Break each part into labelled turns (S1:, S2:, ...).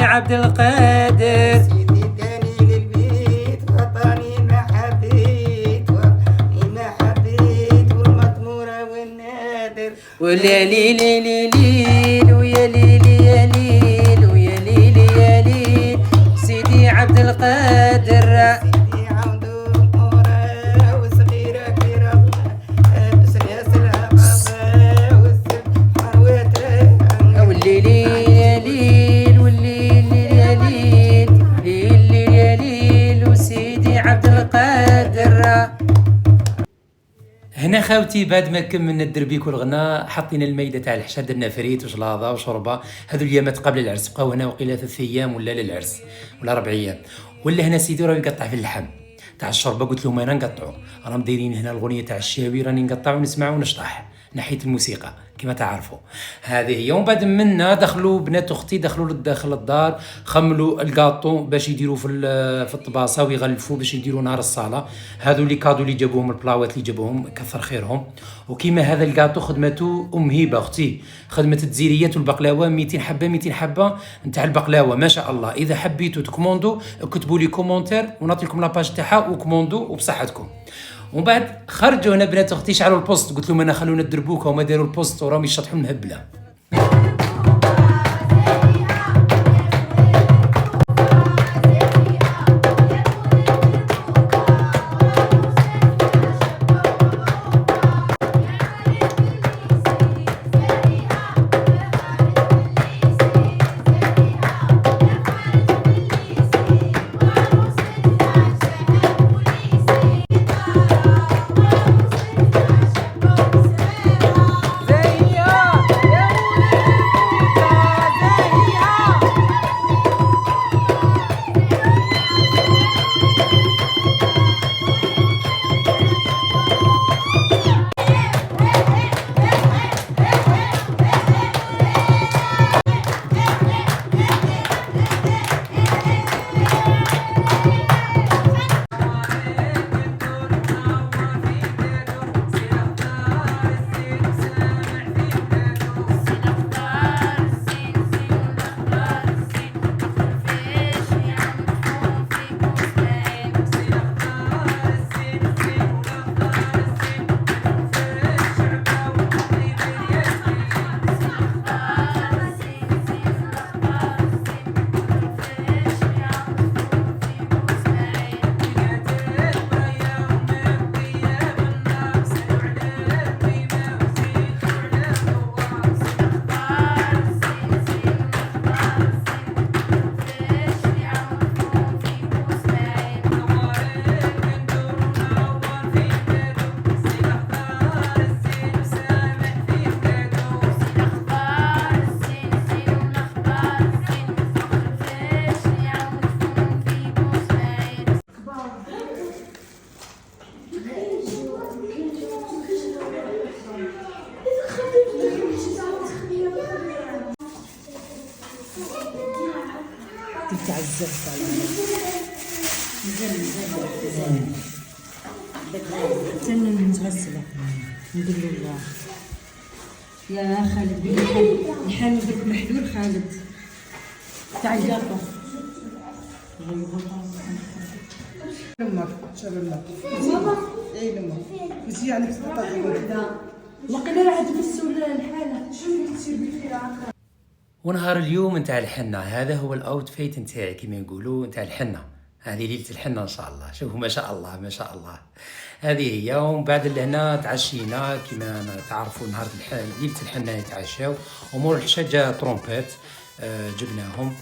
S1: سيدي عبد القادر.
S2: سيدي داني للبيت وطني ما حبيت وطني ما حبيت والمطمورة والنادر.
S1: وليلي ليلي ليل ويا ليلي يا ليل ويا ليلي يا ليل سيدي عبد القادر.
S2: سيدي عودو أمورة وصغيرة كبيرة سلاسلها بابا والسبحة وترى.
S1: والليلي يا ليل والليلي يا ليل ليلي يا ليل وسيدي عبد القادر. هنا خاوتي بعد ما كملنا الدربيك والغناء حطينا الميده تاع الحشا، درنا فريت وشلاضه وشوربه. هذو الايامات قبل العرس بقاو هنا وقيله 3 ايام ولا للعرس ولا 4 ايام. ولا هنا سيدي راه يقطع في اللحم تاع الشوربه، قلت لهم انا نقطعوا، راهم دايرين هنا الاغنيه تاع الشاوي راني نقطع ونسمع ونشطح ناحيه الموسيقى كما تعرفوا. هذه هي. ومن بعد منا دخلوا بنات اختي دخلوا لداخل الدار، خملوا الكاطو باش يديروا في الطباسه ويغلفوا باش يديروا نهار الصلاه. هذو اللي كادو اللي جابوهم، البلاوات اللي جابوهم كثر خيرهم. وكيما هذا الكاطو خدمته ام هبه اختي، خدمه التزيريات والبقلاوه 200 حبه 200 حبه نتاع البقلاوه ما شاء الله. اذا حبيتوا تكوموندو كتبوا لي كومونتير ونعطي لكم لاباج تاعها وكوموندو وبصحتكم. ومن بعد خرجوا هنا بنات اختي شعلوا البوست، قلت لهم انا خلونا الدربوكه وما داروا البوست وراهم يشطحوا المهبله.
S3: تعذبت على زين حتى نتغسل ندير الله يا خالد الحال درك محلول خالد تاع الكاطو
S4: لما شاب لما اي لما بس يعني
S3: وقيلا راح تمسوا الحاله شنو تسيبي فيها.
S1: ونهار اليوم نتاع الحنه هذا هو الاوتفيت نتاعي كما يقولوا نتاع الحنه. هذه ليله الحنه ان شاء الله. شوفوا ما شاء الله ما شاء الله. هذه هي. ومن بعد لهنا تعشينا كما تعرفوا نهار ليله الحنه يتعشاو. ومور العشاء جا ترومبيت جبناهم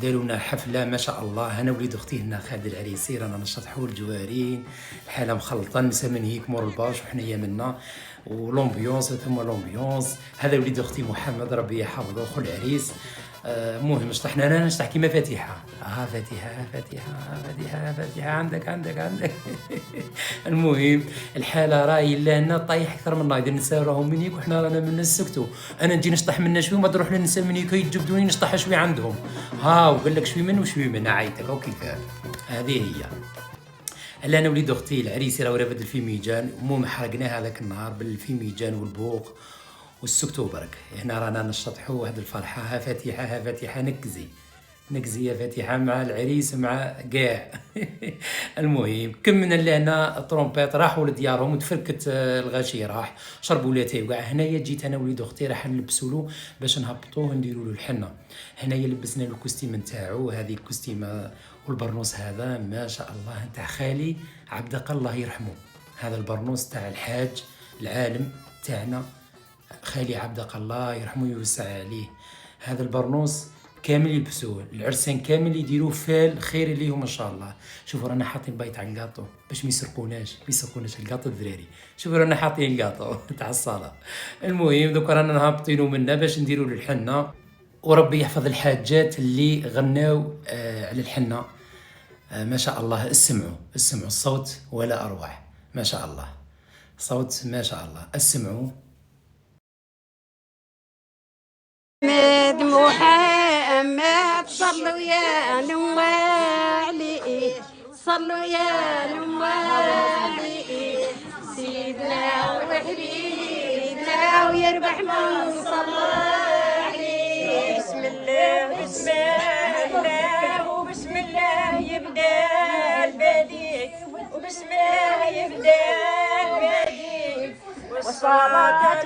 S1: داروا لنا حفله ما شاء الله. انا وليد اختي هنا خالد العريسي رانا نشطحوا الجوارين الحاله مخلطه نسى من هيك مور الباش وحنايا منا ولومبيونس ثم لومبيونس. هذا وليد اختي محمد ربي يحفظه خو العريس. المهم شطحنا انا نشطح كيما فاتحه. فاتحه فاتحه فاتحه فاتحه عندك المهم الحاله راهي لنا طايح اكثر منا. اذا النساء راهم منيك وحنا رانا من نسكتوا. انا نجي نشطح منا شوي وما نروح للنساء منيك يتجبدوني نشطح شوي عندهم. وقال لك شوي من وشوي من عيطك وكيفاه. هذه هي. هلا انا وليد اختي العريسي راه رافد الفيميجان. المهم حرقناه هذاك النهار بالفيميجان والبوق والسكتو برك. هنا رانا نشطحوا هذه الفرحه. ها فاتحه نكزي نكزيه فاتحه مع العريس مع كاع. المهم كملنا لهنا الطرومبيط، راحوا لديارهم وتفركت الغاشي، راح شربوا لاتاي وكاع. هنايا جيت انا وليد اختي راح نلبسوا له باش نهبطوه نديروا له الحنه. هنايا لبسنا له الكوستيم نتاعو، هذه الكوستيمه والبرنوس هذا ما شاء الله نتاع خالي عبد الله يرحمه. هذا البرنوس تاع الحاج العالم تاعنا خالي عبد الله يرحمه ويوسع عليه. هذا البرنوس كامل يلبسوه، العرسان كامل يديروه فال خير ليهم ان شاء الله. شوفوا رانا حاطين بايت على الكاطو باش ما يسرقوناش الكاطو الدراري. شوفوا رانا حاطين الكاطو تاع الصاله. المهم دوك رانا نهبطينو منا باش نديروا له الحنه، وربي يحفظ الحاجات اللي غناو على الحنه. ما شاء الله اسمعوا الصوت ولا اروع، ما شاء الله صوت ما شاء الله. اسمعوا
S2: محمد صلوا يا نوالي، صلوا يا نوالي، سيدنا وحبيبنا ويربح من صلى عليه. بسم الله بسم الله وبسم الله يبدا البديع، وبسم الله يبدا البديع، والصلاة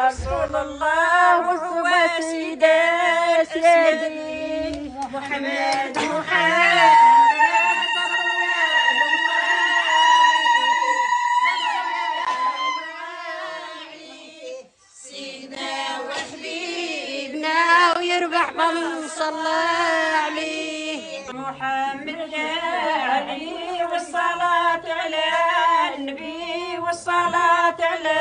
S2: رسول الله وهو سيد سيدي محمد سيدنا وحبيبنا ويربح من صلى عليه. محمد عليه والصلاة على النبي، والصلاة على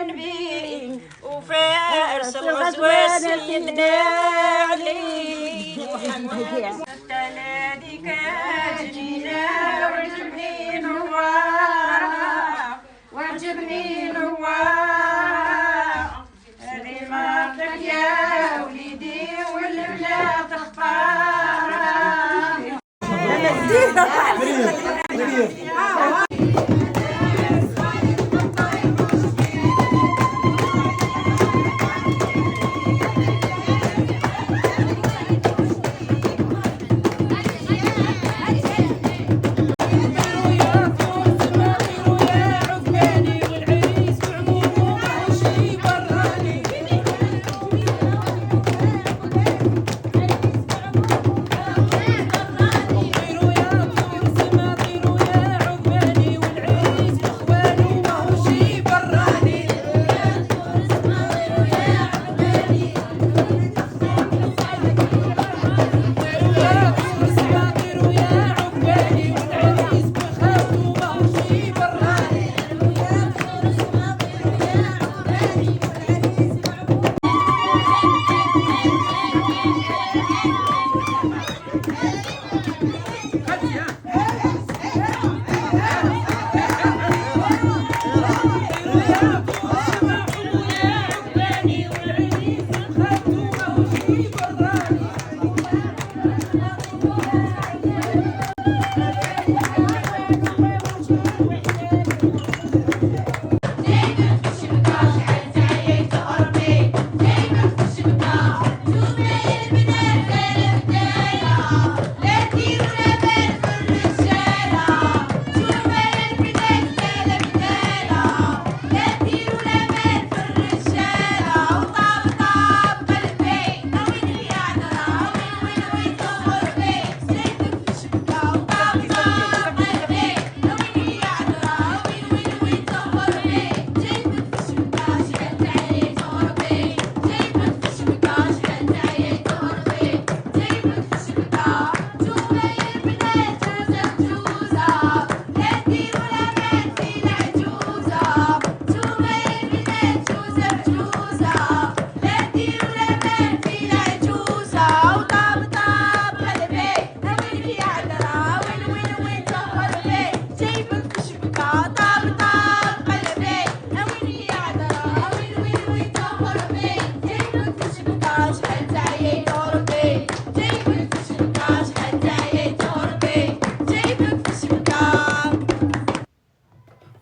S2: النبي، وفارس الغزوة سيدنا علي محمد. تناديك جنينا وعجبني نوار، وعجبني نوار، هذه مرتك يا وليدي والبلاد تختار.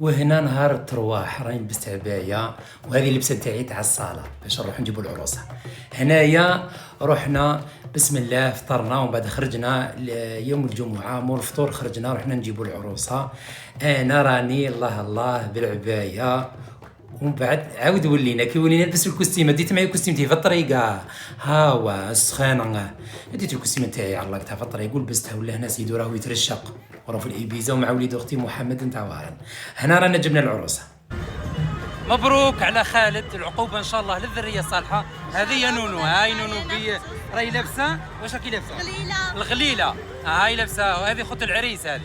S1: وهنا نهار الترواح راني لبست عبايه، وهذه اللبسه تاعي تاع الصاله باش نروح نجيبوا العروسه. هنايا رحنا بسم الله فطرنا ومن بعد خرجنا يوم الجمعة مور الفطور، خرجنا رحنا نجيبوا العروسة. أنا راني الله الله بالعباية، ومن بعد عاود ولينا كي ولينا نلبس الكوستيمه. ديت معايا كوستيمتي في الطريقه هاوا السخانه، ديت الكوستيمه تاعي علقتها في الطريق ولبستها. ولا هنا سيدو راهو يترشق وراه في الإيبيزا ومع وليد اختي محمد نتاع وارن. هنا رانا جبنا العروسه. مبروك على خالد، العقوبه ان شاء الله للذريه الصالحه. هذه يا نونو، هاي نونو راهي لابسه، واش راكي لابسه؟ الغليله هاي لابسه، وهذه خت العريس هذه.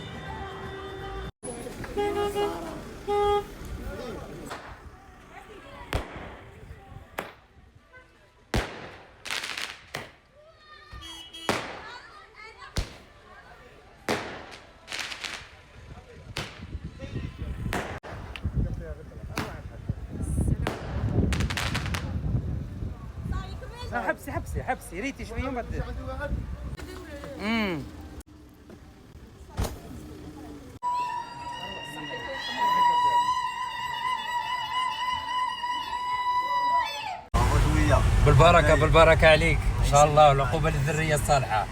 S1: حبسي ريتي شويه وما تدير. بالبركه عليك ان شاء الله، والعقوبه للذريه الصالحه.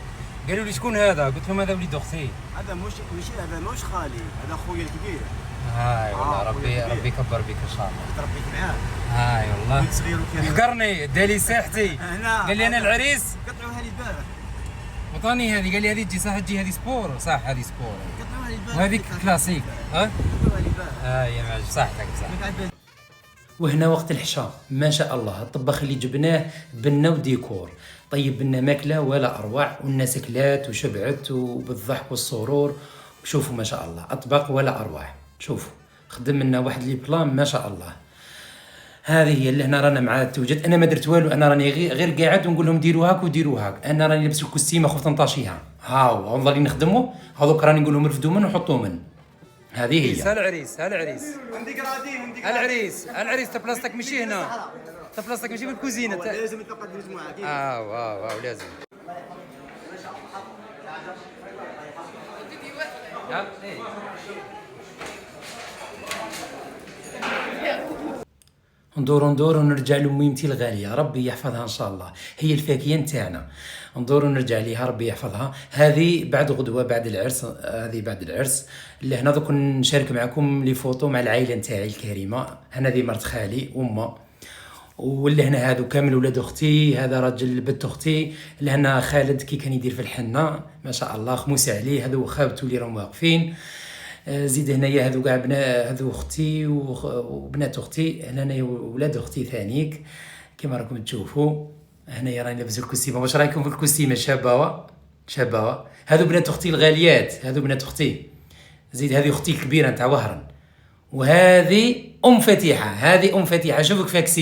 S1: قالوا لي شكون هذا؟ قلت لهم هذا وليد اختي.
S5: هذا مش خالي، هذا خويا الكبير.
S1: هاي والله ربي يكبر بك ان شاء الله.
S5: تربيت معاه.
S1: هاي والله
S5: كنت صغير وكان
S1: فكرني دالي ساحتي، قال لي انا العريس.
S5: قطعوها لي البارح.
S1: وطاني هذه، قال لي هذه تجي صح، تجي هذه سبور صح، هذه سبور
S5: قطعوها لي البارح.
S1: وهذيك كلاسيك.
S5: قطعوها لي البارح.
S1: يا معلم صحتك بصح. وهنا وقت الحشا ما شاء الله الطباخ اللي جبناه بنا وديكور، طيب بنا ماكله ولا اروع، والناس كلات وشبعت وبالضحك والسرور. شوفوا ما شاء الله اطباق ولا اروع. شوفوا خدم لنا واحد لي بلان ما شاء الله. هذه هي اللي هنا رانا مع التوجد. انا ما درت والو، انا راني غير قاعد ونقول لهم ديروا هاك وديروا هاك. انا راني لابس الكوستيمه خفت نطاشيها، هاو نظلي نخدموا هذوك، راني نقول لهم رفدوا من وحطوا من. هذه هي العريس.
S5: عندي قرادي
S1: العريس تبلاصتك ماشي هنا، تبلاصتك ماشي بالكوزينه.
S5: لازم تبقى المجموعه.
S1: واو لازم. ندورو ونرجع لميمتي الغاليه، ربي يحفظها ان شاء الله، هي الفاكيه نتاعنا. ندورو ونرجع ليها، ربي يحفظها. هذه بعد غدوه بعد العرس، هذه بعد العرس. اللي هنا دوك نشارك معكم لي فوطو مع العائله نتاعي الكريمه. هنا دي مرت خالي وامه، واللي هنا هادو كامل ولاد اختي. هذا راجل بنت اختي. اللي هنا خالد كي كان يدير في الحنه ما شاء الله، خموس عليه. هذو خابتو اللي راهم واقفين. زيد هنايا هذو كاع هذو اختي وبنات اختي. هنايا ولاد اختي ثانيك كما راكم تشوفوا. هنايا راني لابس الكوستيمه. واش رايكم في الكوستيمه؟ شابه. هذو بنات اختي الغاليات، هذو بنات اختي. زيد هذه اختي الكبيره نتاع وهران، وهذه ام فتيحه. شوفوا كيفاش